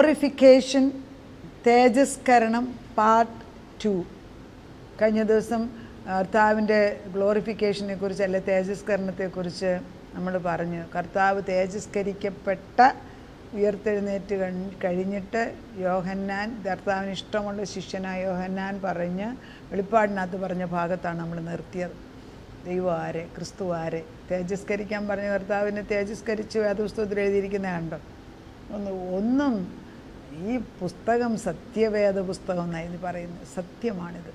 Glorification, തേജസ്കരണം part 2. കഴിഞ്ഞ ദിവസം കർത്താവിൻ്റെ ഗ്ലോറിഫിക്കേഷനെ കുറിച്ച് അല്ലെ തേജസ്കരണത്തെക്കുറിച്ച് നമ്മൾ പറഞ്ഞു. കർത്താവ് തേജസ്കരിക്കപ്പെട്ട ഉയർത്തെഴുന്നേറ്റ് കഴിഞ്ഞിട്ട് യോഹന്നാൻ, കർത്താവിന് ഇഷ്ടമുള്ള ശിഷ്യനായ യോഹന്നാൻ പറഞ്ഞ് വെളിപ്പാടിനകത്ത് പറഞ്ഞ ഭാഗത്താണ് നമ്മൾ നിർത്തിയത്. ദൈവം ആരെ, ക്രിസ്തു ആരെ, തേജസ്കരിക്കാൻ പറഞ്ഞ കർത്താവിനെ തേജസ്കരിച്ച് വേദപുസ്തകത്തിൽ എഴുതിയിരിക്കുന്ന കണ്ടോ? ഒന്നും ഈ പുസ്തകം സത്യവേദ പുസ്തകം എന്നാണ് ഇത് പറയുന്നത്. സത്യമാണിത്.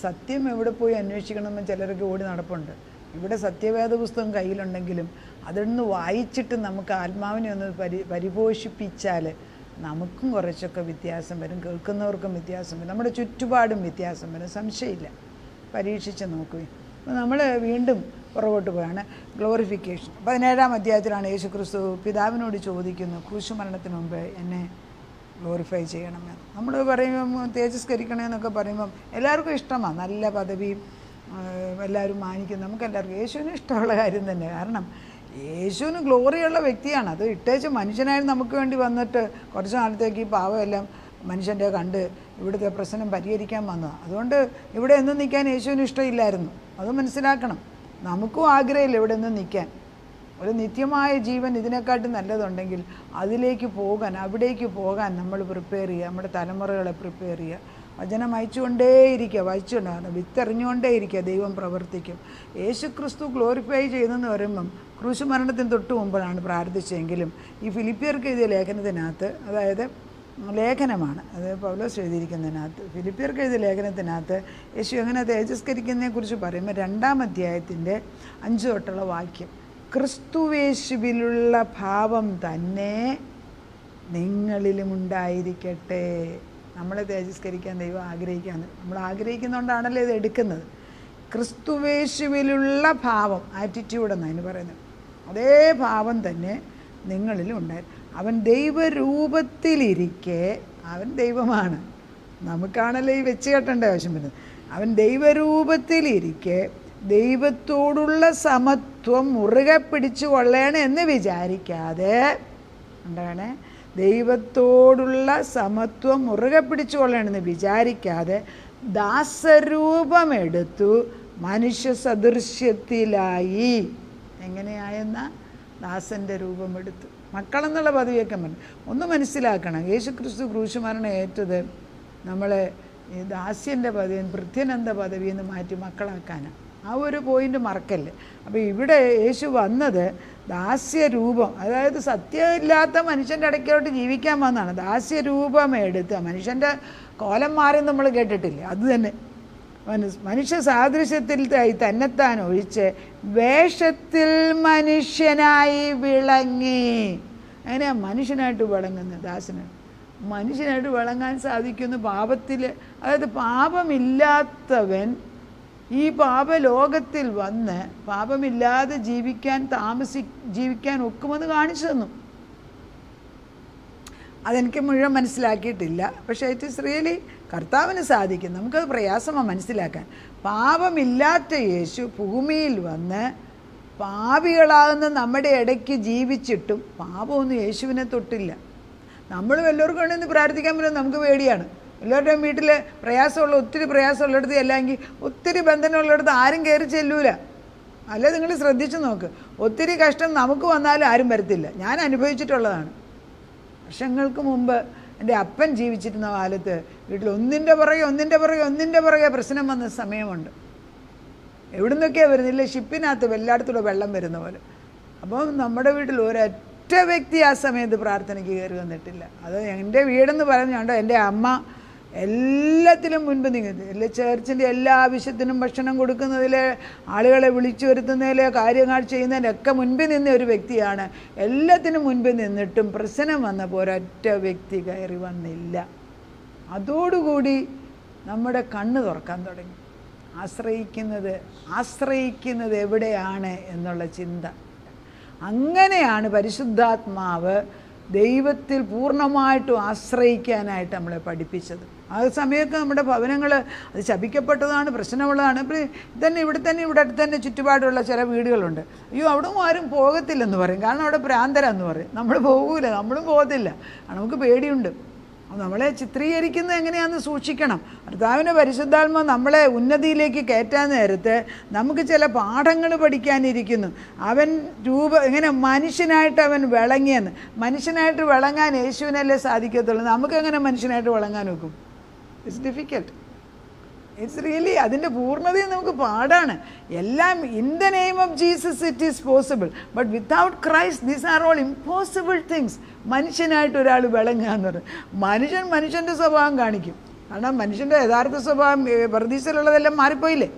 സത്യം എവിടെ പോയി അന്വേഷിക്കണമെന്ന് ചിലർക്ക് ഓടി നടപ്പുണ്ട്. ഇവിടെ സത്യവേദ പുസ്തകം കയ്യിലുണ്ടെങ്കിലും അതൊന്ന് വായിച്ചിട്ട് നമുക്ക് ആത്മാവിനെ ഒന്ന് പരിപോഷിപ്പിച്ചാൽ നമുക്കും കുറച്ചൊക്കെ വ്യത്യാസം വരും, കേൾക്കുന്നവർക്കും വ്യത്യാസം വരും, നമ്മുടെ ചുറ്റുപാടും വ്യത്യാസം വരും, സംശയമില്ല. പരീക്ഷിച്ച് നോക്കുകയും. അപ്പോൾ നമ്മൾ വീണ്ടും പുറകോട്ട് പോയാണ്. ഗ്ലോറിഫിക്കേഷൻ 17-ാം അധ്യായത്തിലാണ് യേശു ക്രിസ്തു പിതാവിനോട് ചോദിക്കുന്നു, ക്രൂശുമരണത്തിന് മുമ്പ് എന്നെ ഗ്ലോറിഫൈ ചെയ്യണമെന്ന്. നമ്മൾ പറയുമ്പം തേജസ്കരിക്കണമെന്നൊക്കെ പറയുമ്പം എല്ലാവർക്കും ഇഷ്ടമാണ്, നല്ല പദവിയും എല്ലാവരും മാനിക്കും, നമുക്കെല്ലാവർക്കും. യേശുവിന് ഇഷ്ടമുള്ള കാര്യം തന്നെ. കാരണം യേശുവിന് ഗ്ലോറിയുള്ള വ്യക്തിയാണ്. അത് ഇട്ടേച്ച് മനുഷ്യനായി നമുക്ക് വേണ്ടി വന്നിട്ട് കുറച്ച് നാളത്തേക്ക് ഈ പാവമെല്ലാം മനുഷ്യൻ്റെ കണ്ട് ഇവിടുത്തെ പ്രശ്നം പരിഹരിക്കാൻ വന്നതാണ്. അതുകൊണ്ട് ഇവിടെ എന്നും നിൽക്കാൻ യേശുവിന് ഇഷ്ടമില്ലായിരുന്നു. അത് മനസ്സിലാക്കണം. നമുക്കും ആഗ്രഹമില്ല ഇവിടെ നിന്ന് നിൽക്കാൻ. ഒരു നിത്യമായ ജീവൻ ഇതിനെക്കാട്ടും നല്ലതുണ്ടെങ്കിൽ അതിലേക്ക് പോകാൻ, അവിടേക്ക് പോകാൻ നമ്മൾ പ്രിപ്പയർ ചെയ്യുക, നമ്മുടെ തലമുറകളെ പ്രിപ്പയർ ചെയ്യുക. വചനം വായിച്ചുകൊണ്ടേയിരിക്കുക, വായിച്ചുകൊണ്ടാണ് വിത്തെറിഞ്ഞുകൊണ്ടേയിരിക്കുക, ദൈവം പ്രവർത്തിക്കും. യേശു ക്രിസ്തു ഗ്ലോറിഫൈ ചെയ്തെന്ന് പറയുമ്പം ക്രൂശുമരണത്തിന് തൊട്ട് മുമ്പാണ് പ്രാർത്ഥിച്ചെങ്കിലും ഈ ഫിലിപ്പിയർക്ക് എഴുതിയ ലേഖനത്തിനകത്ത്, അതായത് ലേഖനമാണ് അത് പൗലോസ് എഴുതിയിരിക്കുന്നതിനകത്ത്, ഫിലിപ്പിയർക്ക് എഴുതിയ ലേഖനത്തിനകത്ത് യേശു എങ്ങനെ തേജസ്കരിക്കുന്നതിനെക്കുറിച്ച് പറയുമ്പോൾ 2-ാം അധ്യായത്തിൻ്റെ 5 തൊട്ടുള്ള വാക്യം, ക്രിസ്തുവേശുവിലുള്ള ഭാവം തന്നെ നിങ്ങളിലും ഉണ്ടായിരിക്കട്ടെ. നമ്മളെ തേജസ്കരിക്കാൻ ദൈവം ആഗ്രഹിക്കുകയാണ്. നമ്മൾ ആഗ്രഹിക്കുന്നതുകൊണ്ടാണല്ലോ ഇത് എടുക്കുന്നത്. ക്രിസ്തുവേശുവിലുള്ള ഭാവം, ആറ്റിറ്റ്യൂഡ് എന്നാണ് അതിന് പറയുന്നത്. അതേ ഭാവം തന്നെ നിങ്ങളിലും ഉണ്ടായിരുന്നു. അവൻ ദൈവരൂപത്തിലിരിക്കെ, അവൻ ദൈവമാണ്, നമുക്കാണല്ലോ ഈ വെച്ച് കെട്ടേണ്ട ആവശ്യം വരുന്നത്. അവൻ ദൈവരൂപത്തിലിരിക്കെ ദൈവത്തോടുള്ള സമത്വം മുറുകെ പിടിച്ചു കൊള്ളണം എന്ന് വിചാരിക്കാതെ, എന്താണ് ദൈവത്തോടുള്ള സമത്വം മുറുകെ പിടിച്ചു കൊള്ളണമെന്ന് വിചാരിക്കാതെ ദാസരൂപമെടുത്തു മനുഷ്യ സദൃശ്യത്തിലായി. എങ്ങനെയായെന്ന ദാസൻ്റെ രൂപമെടുത്തു. മക്കളെന്നുള്ള പദവിയൊക്കെ ഒന്ന് മനസ്സിലാക്കണം. യേശു ക്രിസ്തു ക്രൂശുമരണം ഏറ്റത് നമ്മളെ ഈ ദാസ്യൻ്റെ പദവി, ഭൃത്യനന്ദ പദവി എന്ന് മാറ്റി മക്കളാക്കാനാണ്. ആ ഒരു പോയിൻ്റ് മറക്കല്ലേ. അപ്പോൾ ഇവിടെ യേശു വന്നത് ദാസ്യരൂപം, അതായത് സത്യമില്ലാത്ത മനുഷ്യൻ്റെ ഇടയ്ക്കോട്ട് ജീവിക്കാൻ വന്നതാണ്. ദാസ്യരൂപം എടുത്ത് മനുഷ്യൻ്റെ കോലം മാറി നമ്മൾ കേട്ടിട്ടില്ലേ, അത് തന്നെ. മനുഷ്യ സാദൃശ്യത്തിൽ തന്നെത്താൻ ഒഴിച്ച് വേഷത്തിൽ മനുഷ്യനായി വിളങ്ങി. അങ്ങനെയാണ് മനുഷ്യനായിട്ട് വിളങ്ങുന്നത്. ദാസനാണ് മനുഷ്യനായിട്ട് വിളങ്ങാൻ സാധിക്കുന്നു പാപത്തിൽ. അതായത് പാപമില്ലാത്തവൻ ഈ പാപലോകത്തിൽ വന്ന് പാപമില്ലാതെ ജീവിക്കാൻ ഒക്കുമെന്ന് കാണിച്ചു തന്നു. അതെനിക്ക് മുഴുവൻ മനസ്സിലാക്കിയിട്ടില്ല. പക്ഷേ ഇറ്റ് ഈസ് റിയലി കർത്താവിന് സാധിക്കും. നമുക്കത് പ്രയാസമാണ് മനസ്സിലാക്കാൻ. പാപമില്ലാത്ത യേശു ഭൂമിയിൽ വന്ന് പാപികളാകുന്ന നമ്മുടെ ഇടയ്ക്ക് ജീവിച്ചിട്ടും പാപമൊന്നും യേശുവിനെ തൊട്ടില്ല. നമ്മൾ വല്ലവർക്കും വേണമെന്ന് പ്രാർത്ഥിക്കാൻ പറ്റും, നമുക്ക് പേടിയാണ്. എല്ലാവരുടെയും വീട്ടിൽ പ്രയാസമുള്ള, ഒത്തിരി പ്രയാസമുള്ളിടത്ത് അല്ലെങ്കിൽ ഒത്തിരി ബന്ധനമുള്ളിടത്ത് ആരും കയറി ചെല്ലൂല. അല്ല, നിങ്ങൾ ശ്രദ്ധിച്ചു നോക്ക്. ഒത്തിരി കഷ്ടം നമുക്ക് വന്നാലും ആരും വരത്തില്ല. ഞാൻ അനുഭവിച്ചിട്ടുള്ളതാണ്. വർഷങ്ങൾക്ക് മുമ്പ് എൻ്റെ അപ്പൻ ജീവിച്ചിരുന്ന കാലത്ത് വീട്ടിൽ ഒന്നിൻ്റെ പുറകെ പ്രശ്നം വന്ന സമയമുണ്ട്. എവിടുന്നൊക്കെയാണ് വരുന്നില്ല, ഷിപ്പിനകത്ത് എല്ലായിടത്തൂടെ വെള്ളം വരുന്ന പോലെ. അപ്പം നമ്മുടെ വീട്ടിൽ ഒരൊറ്റ വ്യക്തി ആ സമയത്ത് പ്രാർത്ഥനയ്ക്ക് കയറി വന്നിട്ടില്ല. അത് എൻ്റെ വീടെന്ന് പറഞ്ഞുകൊണ്ട് എൻ്റെ അമ്മ എല്ലാത്തിലും മുൻപ് നീങ്ങുന്നത്. എല്ലാ ചേർച്ചിൻ്റെ എല്ലാ ആവശ്യത്തിനും ഭക്ഷണം കൊടുക്കുന്നതിൽ, ആളുകളെ വിളിച്ചു വരുത്തുന്നതിൽ, കാര്യങ്ങൾ ചെയ്യുന്നതിനൊക്കെ മുൻപിൽ നിന്ന ഒരു വ്യക്തിയാണ്. എല്ലാത്തിനും മുൻപിൽ നിന്നിട്ടും പ്രശ്നം വന്നപ്പോൾ ഒരൊറ്റ വ്യക്തി കയറി വന്നില്ല. അതോടുകൂടി നമ്മുടെ കണ്ണ് തുറക്കാൻ തുടങ്ങി. ആശ്രയിക്കുന്നത് എവിടെയാണ് എന്നുള്ള ചിന്ത. അങ്ങനെയാണ് പരിശുദ്ധാത്മാവ് ദൈവത്തിൽ പൂർണ്ണമായിട്ടും ആശ്രയിക്കാനായിട്ട് നമ്മളെ പഠിപ്പിച്ചത്. ആ സമയമൊക്കെ നമ്മുടെ ഭവനങ്ങൾ അത് ശപിക്കപ്പെട്ടതാണ്, പ്രശ്നമുള്ളതാണ്. ഇപ്പം ഇവിടെ അടുത്ത് തന്നെ ചുറ്റുപാടുള്ള ചില വീടുകളുണ്ട്. അയ്യോ അവിടെ ആരും പോകത്തില്ലെന്ന് പറയും, കാരണം അവിടെ ഭ്രാന്തരാന്ന് പറയും. നമ്മൾ പോകൂല, നമ്മളും പോകത്തില്ല, നമുക്ക് പേടിയുണ്ട്. നമ്മളെ ചിത്രീകരിക്കുന്നത് എങ്ങനെയാണെന്ന് സൂക്ഷിക്കണം. കർത്താവിൻ്റെ പരിശുദ്ധാത്മ നമ്മളെ ഉന്നതിയിലേക്ക് കയറ്റാൻ നേരത്ത് നമുക്ക് ചില പാഠങ്ങൾ പഠിക്കാനിരിക്കുന്നു. അവൻ എങ്ങനെ മനുഷ്യനായിട്ട് അവൻ വിളങ്ങിയെന്ന്. മനുഷ്യനായിട്ട് വിളങ്ങാൻ യേശുവിനല്ലേ സാധിക്കത്തുള്ളൂ. നമുക്കെങ്ങനെ മനുഷ്യനായിട്ട് വിളങ്ങാൻ നോക്കും? It's difficult. ഇറ്റ്സ് റിയലി അതിൻ്റെ പൂർണ്ണതയും നമുക്ക് പാടാണ്. എല്ലാം in the name of Jesus it is possible, but without Christ these are all impossible things. മനുഷ്യനായിട്ട് ഒരാൾ വിളങ്ങുക എന്ന് പറഞ്ഞാൽ മനുഷ്യൻ്റെ സ്വഭാവം കാണിക്കും. കാരണം മനുഷ്യൻ്റെ യഥാർത്ഥ സ്വഭാവം പർദീസയിലുള്ളതെല്ലാം മാറിപ്പോയില്ലേ.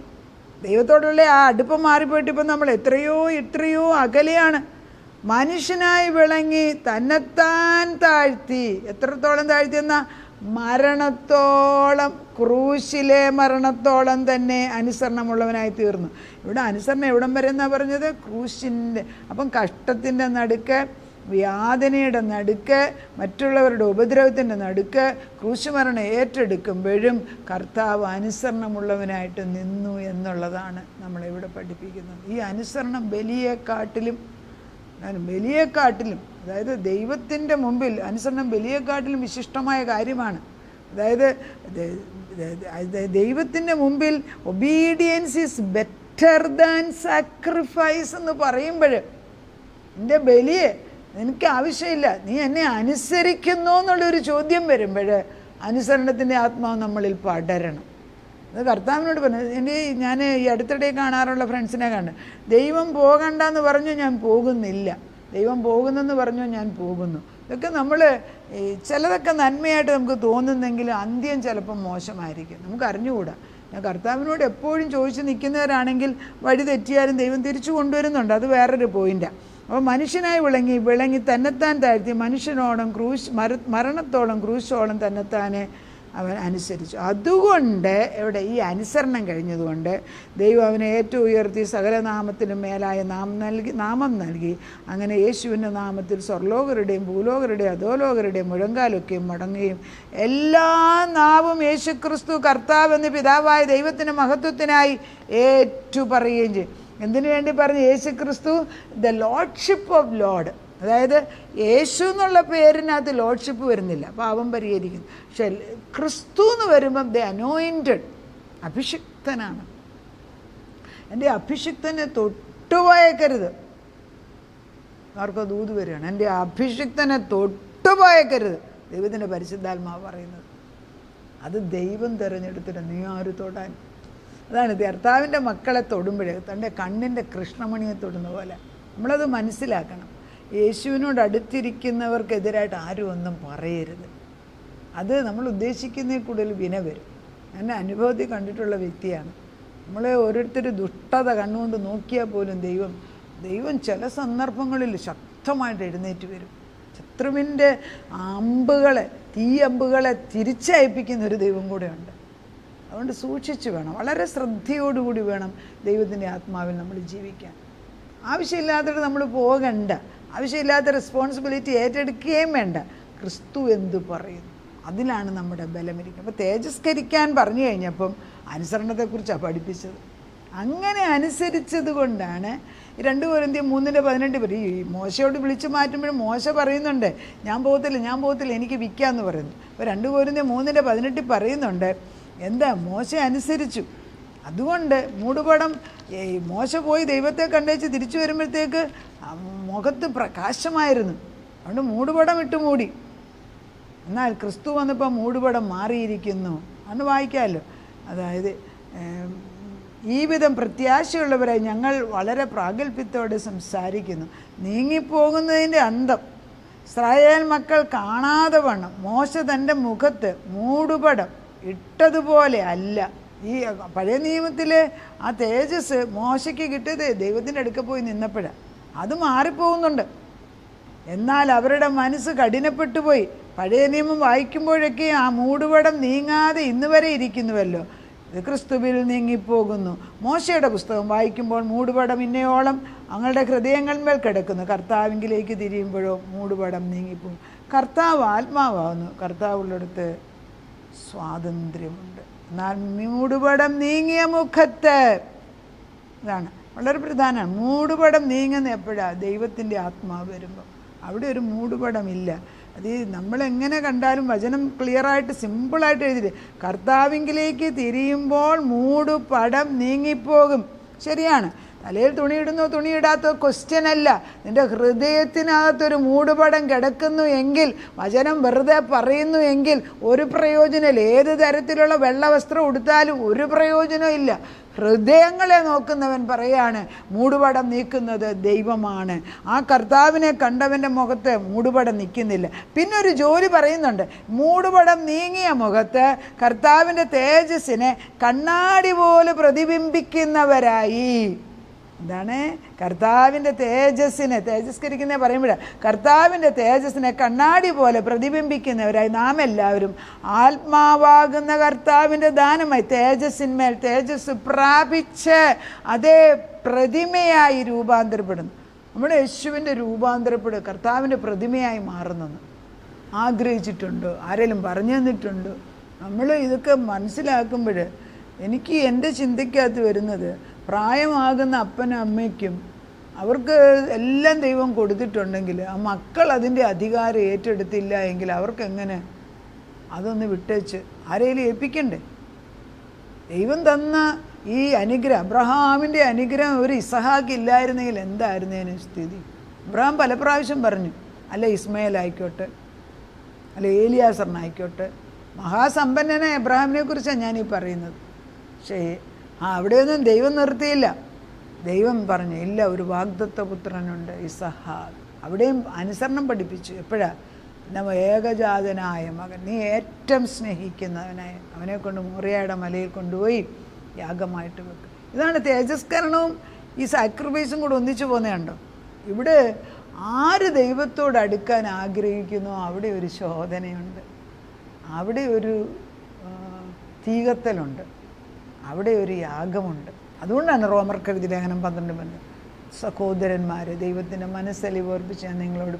ദൈവത്തോടുള്ള ആ അടുപ്പം മാറിപ്പോയിട്ട് ഇപ്പം നമ്മൾ എത്രയോ അകലെയാണ്. മനുഷ്യനായി വിളങ്ങി തന്നെത്താൻ താഴ്ത്തി. എത്രത്തോളം താഴ്ത്തിയെന്നാ? മരണത്തോളം, ക്രൂശിലെ മരണത്തോളം തന്നെ അനുസരണമുള്ളവനായി തീർന്നു. ഇവിടെ അനുസരണം എവിടം വരെ എന്നാണ് പറഞ്ഞത്? ക്രൂശിൻ്റെ. അപ്പം കഷ്ടത്തിൻ്റെ നടുക്ക്, വ്യാധനയുടെ നടുക്ക്, മറ്റുള്ളവരുടെ ഉപദ്രവത്തിൻ്റെ നടുക്ക് ക്രൂശ് മരണം ഏറ്റെടുക്കുമ്പോഴും കർത്താവ് അനുസരണമുള്ളവനായിട്ട് നിന്നു എന്നുള്ളതാണ് നമ്മളിവിടെ പഠിപ്പിക്കുന്നത്. ഈ അനുസരണം ബലിയെക്കാട്ടിലും, അതായത് ദൈവത്തിൻ്റെ മുമ്പിൽ അനുസരണം ബലിയെക്കാട്ടിലും വിശിഷ്ടമായ കാര്യമാണ്. അതായത് ദൈവത്തിൻ്റെ മുമ്പിൽ obedience is better than sacrifice എന്ന് പറയുമ്പോൾ, എൻ്റെ ബലിയെ എനിക്ക് ആവശ്യമില്ല, നീ എന്നെ അനുസരിക്കുന്നു എന്നുള്ളൊരു ചോദ്യം വരുമ്പോൾ അനുസരണത്തിൻ്റെ ആത്മാവ് നമ്മളിൽ പടരണം. അത് കർത്താവിനോട് പറഞ്ഞു. ഞാൻ ഈ അടുത്തിടെ കാണാറുള്ള ഫ്രണ്ട്സിനെ കണ്ട്, ദൈവം പോകണ്ടെന്ന് പറഞ്ഞു, ഞാൻ പോകുന്നില്ല. ദൈവം പോകുന്നെന്ന് പറഞ്ഞു, ഞാൻ പോകുന്നു. ഇതൊക്കെ നമ്മൾ ചിലതൊക്കെ നന്മയായിട്ട് നമുക്ക് തോന്നുന്നെങ്കിലും അന്ത്യം ചിലപ്പം മോശമായിരിക്കും, നമുക്ക് അറിഞ്ഞുകൂടാ. ഞാൻ കർത്താവിനോട് എപ്പോഴും ചോദിച്ച് നിൽക്കുന്നവരാണെങ്കിൽ വഴി തെറ്റിയാലും ദൈവം തിരിച്ചു കൊണ്ടുവരുന്നുണ്ട്, അത് വേറൊരു പോയിൻ്റാണ്. അപ്പോൾ മനുഷ്യനായി വിളങ്ങി തന്നെത്താൻ താഴ്ത്തി മനുഷ്യനോളം മരണത്തോളം ക്രൂശോളം തന്നെത്താനെ അവൻ അനുസരിച്ചു. അതുകൊണ്ട് ഈ അനുസരണം കഴിഞ്ഞതുകൊണ്ട് ദൈവം അവനെ ഏറ്റവും ഉയർത്തി സകല നാമത്തിനും മേലായ നാമം നൽകി. അങ്ങനെ യേശുവിൻ്റെ നാമത്തിൽ സ്വർലോകരുടെയും ഭൂലോകരുടെയും അധോലോകരുടെയും മുഴങ്കാലൊക്കെയും മടങ്ങുകയും എല്ലാ നാവും യേശുക്രിസ്തു കർത്താവ് എന്ന് പിതാവായ ദൈവത്തിൻ്റെ മഹത്വത്തിനായി ഏറ്റുപറയുകയും ചെയ്യും. എന്തിനു വേണ്ടി പറഞ്ഞു? യേശുക്രിസ്തു ദ ലോർഡ്ഷിപ്പ് ഓഫ് ലോർഡ്. അതായത് യേശു എന്നുള്ള പേരിനകത്ത് ലോർഡ്ഷിപ്പ് വരുന്നില്ല, പാപം പരിഹരിക്കുന്നു. പക്ഷെ ക്രിസ്തു എന്ന് വരുമ്പം ദ അനോയിൻറ്റഡ്, അഭിഷിക്തനാണ്. എൻ്റെ അഭിഷിക്തനെ തൊട്ടുപോയേക്കരുത്. ആർക്കോ ദൂത് വരികയാണ്, എൻ്റെ അഭിഷിക്തനെ തൊട്ടുപോയേക്കരുത്. ദൈവത്തിൻ്റെ പരിശുദ്ധാത്മാവ് പറയുന്നത്. അത് ദൈവം തിരഞ്ഞെടുത്തിട്ട് നീ ആര് തൊടാൻ? അതാണ് കർത്താവിൻ്റെ മക്കളെ തൊടുമ്പോഴേ തൻ്റെ കണ്ണിൻ്റെ കൃഷ്ണമണിയെ തൊടുന്ന പോലെ നമ്മളത് മനസ്സിലാക്കണം. യേശുവിനോട് അടുത്തിരിക്കുന്നവർക്കെതിരായിട്ട് ആരും ഒന്നും പറയരുത്. അത് നമ്മൾ ഉദ്ദേശിക്കുന്നതിൽ കൂടുതൽ വിന വരും. എന്നെ അനുഭവത്തിൽ കണ്ടിട്ടുള്ള വ്യക്തിയാണ്. നമ്മളെ ഓരോരുത്തർ ദുഷ്ടത കണ്ണുകൊണ്ട് നോക്കിയാൽ പോലും ദൈവം ചില സന്ദർഭങ്ങളിൽ ശക്തമായിട്ട് എഴുന്നേറ്റ് വരും. ശത്രുവിൻ്റെ തീയമ്പുകളെ തിരിച്ചയപ്പിക്കുന്ന ഒരു ദൈവം കൂടെയുണ്ട്. അതുകൊണ്ട് സൂക്ഷിച്ച് വേണം, വളരെ ശ്രദ്ധയോടുകൂടി വേണം ദൈവത്തിൻ്റെ ആത്മാവിൽ നമ്മൾ ജീവിക്കാൻ. ആവശ്യമില്ലാത്തത് നമ്മൾ പോകണ്ട, ആവശ്യമില്ലാത്ത റെസ്പോൺസിബിലിറ്റി ഏറ്റെടുക്കുകയും വേണ്ട. ക്രിസ്തു എന്ത് പറയുന്നു അതിലാണ് നമ്മുടെ ബലമിരിക്കുക. അപ്പോൾ തേജസ്കരിക്കാൻ പറഞ്ഞു കഴിഞ്ഞപ്പം അനുസരണത്തെക്കുറിച്ചാണ് പഠിപ്പിച്ചത്. അങ്ങനെ അനുസരിച്ചത് കൊണ്ടാണ് 2 കൊരിന്ത്യർ 3:18 പറയും. ഈ മോശയോട് വിളിച്ചു മാറ്റുമ്പോഴും മോശ പറയുന്നുണ്ട്, ഞാൻ പോകത്തില്ല എനിക്ക് വിൽക്കാമെന്ന് പറയുന്നു. അപ്പോൾ 2 കൊരിന്ത്യർ 3:18 പറയുന്നുണ്ട്, എന്താ മോശ അനുസരിച്ചു. അതുകൊണ്ട് മൂടുപടം മോശ പോയി ദൈവത്തെ കണ്ടേച്ച് തിരിച്ചു വരുമ്പോഴത്തേക്ക് മുഖത്ത് പ്രകാശമായിരുന്നു. അതുകൊണ്ട് മൂടുപടം ഇട്ട് മൂടി. എന്നാൽ ക്രിസ്തു വന്നപ്പോൾ മൂടുപടം മാറിയിരിക്കുന്നു. അന്ന് വായിക്കാമല്ലോ. അതായത് ഈ വിധം പ്രത്യാശയുള്ളവരായി ഞങ്ങൾ വളരെ പ്രാഗൽഭ്യത്തോടെ സംസാരിക്കുന്നു. നീങ്ങിപ്പോകുന്നതിൻ്റെ അന്തം ഇസ്രായേൽ മക്കൾ കാണാതെ വണ്ണം മോശ തൻ്റെ മുഖത്ത് മൂടുപടം ഇട്ടതുപോലെ അല്ല. ഈ പഴയ നിയമത്തിലെ ആ തേജസ് മോശയ്ക്ക് കിട്ടിയത് ദൈവത്തിൻ്റെ അടുക്ക പോയി നിന്നപ്പോഴാണ്. അത് മാറിപ്പോകുന്നുണ്ട്. എന്നാൽ അവരുടെ മനസ്സ് കഠിനപ്പെട്ടു പോയി. പഴയ നിയമം വായിക്കുമ്പോഴൊക്കെ ആ മൂടുപടം നീങ്ങാതെ ഇന്ന് വരെ ഇരിക്കുന്നുവല്ലോ, ഇത് ക്രിസ്തുവിൽ നീങ്ങിപ്പോകുന്നു. മോശയുടെ പുസ്തകം വായിക്കുമ്പോൾ മൂടുപടം ഇന്നയോളം ഞങ്ങളുടെ ഹൃദയങ്ങളിന്മേൽ കിടക്കുന്നു, കർത്താവിങ്കിലേക്ക് തിരിയുമ്പോഴോ മൂടുപടം നീങ്ങിപ്പോകും. കർത്താവ് ആത്മാവാകുന്നു, കർത്താവുള്ളിടത്ത് സ്വാതന്ത്ര്യമുണ്ട്. എന്നാൽ മൂടുപടം നീങ്ങിയ മുഖത്ത്, ഇതാണ് വളരെ പ്രധാനമാണ്. മൂടുപടം നീങ്ങുന്ന എപ്പോഴാണ്? ദൈവത്തിൻ്റെ ആത്മാവ് വരുമ്പോൾ. അവിടെ ഒരു മൂടുപടമില്ല. അത് നമ്മളെങ്ങനെ കണ്ടാലും വചനം ക്ലിയറായിട്ട് സിമ്പിളായിട്ട് എഴുതിയിട്ട്, കർത്താവിങ്കിലേക്ക് തിരിയുമ്പോൾ മൂടുപടം നീങ്ങിപ്പോകും. ശരിയാണ്. തലയിൽ തുണിയിടുന്നോ തുണിയിടാത്തോ ക്വസ്റ്റ്യൻ അല്ല. നിൻ്റെ ഹൃദയത്തിനകത്തൊരു മൂടുപടം കിടക്കുന്നു എങ്കിൽ, വചനം വെറുതെ പറയുന്നു എങ്കിൽ ഒരു പ്രയോജനമില്ല. ഏത് തരത്തിലുള്ള വെള്ളവസ്ത്രം ഉടുത്താലും ഒരു പ്രയോജനവും ഇല്ല. ഹൃദയങ്ങളെ നോക്കുന്നവൻ പറയാണ് മൂടുപടം നീക്കുന്നത് ദൈവമാണ്. ആ കർത്താവിനെ കണ്ടവൻ്റെ മുഖത്ത് മൂടുപടം നിൽക്കുന്നില്ല. പിന്നെ ഒരു ജോലി പറയുന്നുണ്ട്. മൂടുപടം നീങ്ങിയ മുഖത്ത് കർത്താവിൻ്റെ തേജസ്സിനെ കണ്ണാടി പോലെ പ്രതിബിംബിക്കുന്നവരായി. എന്താണ്? കർത്താവിൻ്റെ തേജസ്സിനെ, തേജസ്കരിക്കുന്ന പറയുമ്പോഴാണ് കർത്താവിൻ്റെ തേജസ്സിനെ കണ്ണാടി പോലെ പ്രതിബിംബിക്കുന്നവരായി നാം എല്ലാവരും ആത്മാവാകുന്ന കർത്താവിൻ്റെ ദാനമായി തേജസ്സിന്മേൽ തേജസ് പ്രാപിച്ച് അതേ പ്രതിമയായി രൂപാന്തരപ്പെടുന്നു. നമ്മുടെ യേശുവിൻ്റെ രൂപാന്തരപ്പെടുക കർത്താവിൻ്റെ പ്രതിമയായി മാറുന്നെന്ന് ആഗ്രഹിച്ചിട്ടുണ്ടോ? ആരെങ്കിലും പറഞ്ഞു തന്നിട്ടുണ്ടോ? നമ്മൾ ഇതൊക്കെ മനസ്സിലാക്കുമ്പോൾ എനിക്ക് എൻ്റെ ചിന്തയ്ക്കകത്ത് വരുന്നത്, പ്രായമാകുന്ന അപ്പനും അമ്മയ്ക്കും അവർക്ക് എല്ലാം ദൈവം കൊടുത്തിട്ടുണ്ടെങ്കിൽ ആ മക്കൾ അതിൻ്റെ അധികാരം ഏറ്റെടുത്തില്ല എങ്കിൽ അവർക്കെങ്ങനെ അതൊന്ന് വിട്ടേച്ച് ആരെങ്കിലും ഏൽപ്പിക്കണ്ടേ? ദൈവം തന്ന ഈ അനുഗ്രഹം, അബ്രഹാമിൻ്റെ അനുഗ്രഹം ഒരു ഇസഹാക്ക് ഇല്ലായിരുന്നെങ്കിൽ എന്തായിരുന്നേന് സ്ഥിതി? അബ്രഹാം പല പ്രാവശ്യം പറഞ്ഞു, അല്ല ഇസ്മയേൽ ആയിക്കോട്ടെ, അല്ല ഏലിയാസറിനായിക്കോട്ടെ, മഹാസമ്പന്നനായ അബ്രഹാമിനെ കുറിച്ചാണ് ഞാനീ പറയുന്നത്. പക്ഷേ അവിടെയൊന്നും ദൈവം നിർത്തിയില്ല. ദൈവം പറഞ്ഞു ഇല്ല, ഒരു വാഗ്ദത്ത പുത്രനുണ്ട് ഇസഹാക്ക്. അവിടെയും അനുസരണം പഠിപ്പിച്ചു. എപ്പോഴാ? നമ്മ ഏകജാതനായ മകൻ, നീ ഏറ്റവും സ്നേഹിക്കുന്നവനായ അവനെ കൊണ്ട് മോറിയയുടെ മലയിൽ കൊണ്ടുപോയി യാഗമായിട്ട് വെക്കും. ഇതാണ് തേജസ്കരണവും ഈ സാക്രിഫൈസും കൂടെ ഒന്നിച്ചു പോകുന്നതുണ്ടോ? ഇവിടെ ആര് ദൈവത്തോട് അടുക്കാൻ ആഗ്രഹിക്കുന്നോ അവിടെ ഒരു ശോധനയുണ്ട്, അവിടെ ഒരു തീകത്തലുണ്ട്, അവിടെ ഒരു യാഗമുണ്ട്. അതുകൊണ്ടാണ് റോമർക്കെഴുതി ലേഖനം 12 സഹോദരന്മാരെ, ദൈവത്തിൻ്റെ മനസ്സലിവ് ഓർപ്പിച്ച് ഞാൻ നിങ്ങളോട്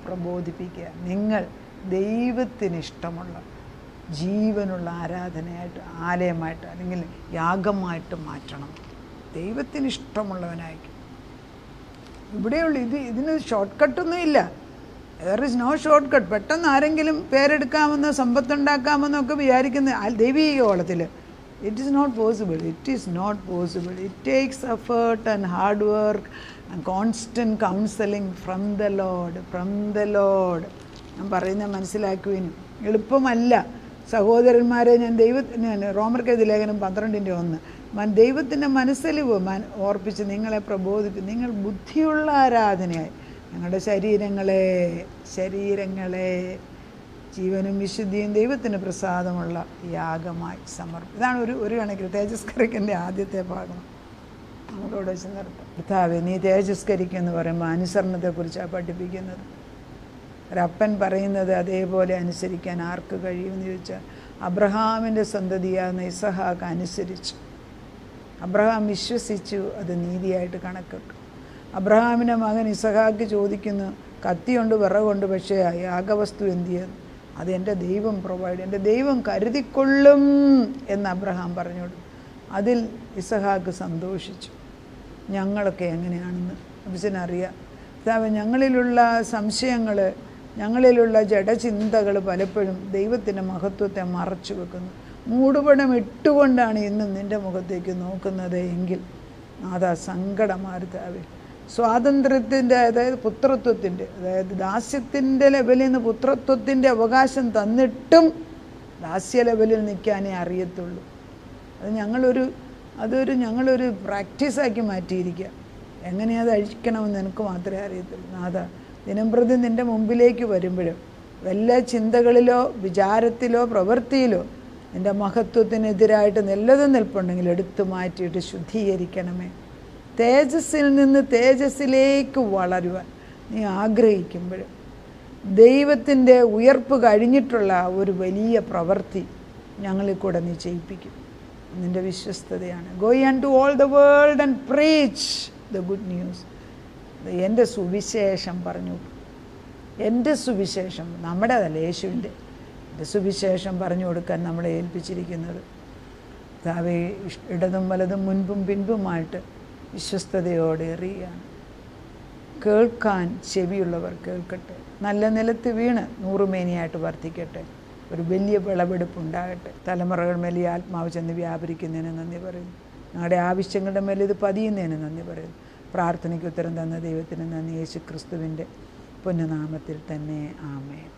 പ്രബോധിപ്പിക്കുക, നിങ്ങൾ ദൈവത്തിന് ഇഷ്ടമുള്ള ജീവനുള്ള ആരാധനയായിട്ട്, ആലയമായിട്ട് അല്ലെങ്കിൽ യാഗമായിട്ട് മാറ്റണം. ദൈവത്തിന് ഇഷ്ടമുള്ളവനായിരിക്കും. ഇവിടെയുള്ള ഇതിന് ഷോർട്ട് കട്ടൊന്നും ഇല്ല. There is no short cut. പെട്ടെന്ന് ആരെങ്കിലും പേരെടുക്കാമെന്നോ സമ്പത്തുണ്ടാക്കാമെന്നോ ഒക്കെ വിചാരിക്കുന്ന ദൈവീക കോളത്തിൽ it is not possible. It is not possible. It takes effort and hard work and constant counseling from the Lord. ഞാൻ പറയുന്നത് മനസ്സിലാക്കുവിനും എളുപ്പമല്ല സഹോദരന്മാരെ. ഞാൻ റോമർക്കെഴുതിയ ലേഖനം 12:1 ദൈവത്തിൻ്റെ മനസ്സലിവ് ഓർപ്പിച്ച് നിങ്ങളെ പ്രബോധിപ്പിക്കും. നിങ്ങൾ ബുദ്ധിയുള്ള ആരാധനയായി ഞങ്ങളുടെ ശരീരങ്ങളെ ജീവനും വിശുദ്ധിയും ദൈവത്തിന് പ്രസാദമുള്ള യാഗമായി സമർപ്പിക്കും. ഇതാണ് ഒരു കണക്കിൽ തേജസ്കരിക്കൻ്റെ ആദ്യത്തെ ഭാഗം. നമുക്കവിടെ വെച്ച് നിർത്താം. കർത്താവേ, നീ തേജസ്കരിക്കുമെന്ന് പറയുമ്പോൾ അനുസരണത്തെക്കുറിച്ചാണ് പഠിപ്പിക്കുന്നത്. ഒരപ്പൻ പറയുന്നത് അതേപോലെ അനുസരിക്കാൻ ആർക്ക് കഴിയുമെന്ന് ചോദിച്ചാൽ അബ്രഹാമിൻ്റെ സന്തതിയാകുന്ന ഇസഹാക്ക് അനുസരിച്ചു. അബ്രഹാം വിശ്വസിച്ചു, അത് നീതിയായിട്ട് കണക്കിട്ടു. അബ്രഹാമിൻ്റെ മകൻ ഇസഹാക്ക് ചോദിക്കുന്നു, കത്തിയുണ്ട് വിറകുണ്ട്, പക്ഷേ യാഗവസ്തു എന്ത് ചെയ്യുന്നു? അത് എൻ്റെ ദൈവം പ്രൊവൈഡ്, എൻ്റെ ദൈവം കരുതിക്കൊള്ളും എന്ന് അബ്രഹാം പറഞ്ഞോളൂ. അതിൽ ഇസഹാക്ക് സന്തോഷിച്ചു. ഞങ്ങളൊക്കെ എങ്ങനെയാണെന്ന് അബ്സിനറിയാം. ഞങ്ങളിലുള്ള സംശയങ്ങൾ, ഞങ്ങളിലുള്ള ജഡചിന്തകൾ പലപ്പോഴും ദൈവത്തിൻ്റെ മഹത്വത്തെ മറച്ചു വെക്കുന്നു. മൂടുപടം ഇട്ടുകൊണ്ടാണ് ഇന്നും നിൻ്റെ മുഖത്തേക്ക് നോക്കുന്നത് എങ്കിൽ അതാ സങ്കടമാർത്താവേ. സ്വാതന്ത്ര്യത്തിൻ്റെ, അതായത് പുത്രത്വത്തിൻ്റെ, അതായത് ദാസ്യത്തിൻ്റെ ലെവലിൽ നിന്ന് പുത്രത്വത്തിൻ്റെ അവകാശം തന്നിട്ടും ദാസ്യ ലെവലിൽ നിൽക്കാനേ അറിയത്തുള്ളൂ. അത് ഞങ്ങളൊരു പ്രാക്ടീസാക്കി മാറ്റിയിരിക്കുക. എങ്ങനെയത് അഴിക്കണമെന്ന് എനിക്ക് മാത്രമേ അറിയത്തുള്ളൂ. നാഥ, ദിനംപ്രതി നിൻ്റെ മുമ്പിലേക്ക് വരുമ്പോഴും വല്ല ചിന്തകളിലോ വിചാരത്തിലോ പ്രവൃത്തിയിലോ നിൻ്റെ മഹത്വത്തിനെതിരായിട്ട് നല്ലതും നിൽപ്പുണ്ടെങ്കിൽ എടുത്തു മാറ്റിയിട്ട് ശുദ്ധീകരിക്കണമേ. തേജസ്സിൽ നിന്ന് തേജസ്സിലേക്ക് വളരുവാൻ നീ ആഗ്രഹിക്കുമ്പോൾ ദൈവത്തിൻ്റെ ഉയർപ്പ് കഴിഞ്ഞിട്ടുള്ള ഒരു വലിയ പ്രവൃത്തി ഞങ്ങളിൽ കൂടെ നീ ചെയ്യിപ്പിക്കും. നിൻ്റെ വിശ്വസ്തതയാണ്. Go and to all the world and preach the good news. എൻ്റെ സുവിശേഷം പറഞ്ഞു. എൻ്റെ സുവിശേഷം നമ്മുടേതല്ല, യേശുവിൻ്റെ. സുവിശേഷം പറഞ്ഞു കൊടുക്കാൻ നമ്മളെ ഏൽപ്പിച്ചിരിക്കുന്നത്. കർത്താവേ, ഇടതും വലതും മുൻപും പിൻപുമായിട്ട് വിശ്വസ്തയോടെ എറിയുകയാണ്. കേൾക്കാൻ ചെവിയുള്ളവർ കേൾക്കട്ടെ. നല്ല നിലത്ത് വീണ് നൂറുമേനിയായിട്ട് വർദ്ധിക്കട്ടെ. ഒരു വലിയ വിളവെടുപ്പുണ്ടാകട്ടെ. തലമുറകൾ മേൽ ഈ ആത്മാവ് ചെന്ന് വ്യാപരിക്കുന്നതിന് നന്ദി പറയുന്നു. ഞങ്ങളുടെ ആവശ്യങ്ങളുടെ മേൽ ഇത് പതിയുന്നതിന് നന്ദി പറയുന്നു. പ്രാർത്ഥനയ്ക്ക് ഉത്തരം തന്ന ദൈവത്തിന് നന്ദി. യേശു ക്രിസ്തുവിൻ്റെ പുണ്യനാമത്തിൽ തന്നെ ആമേൻ.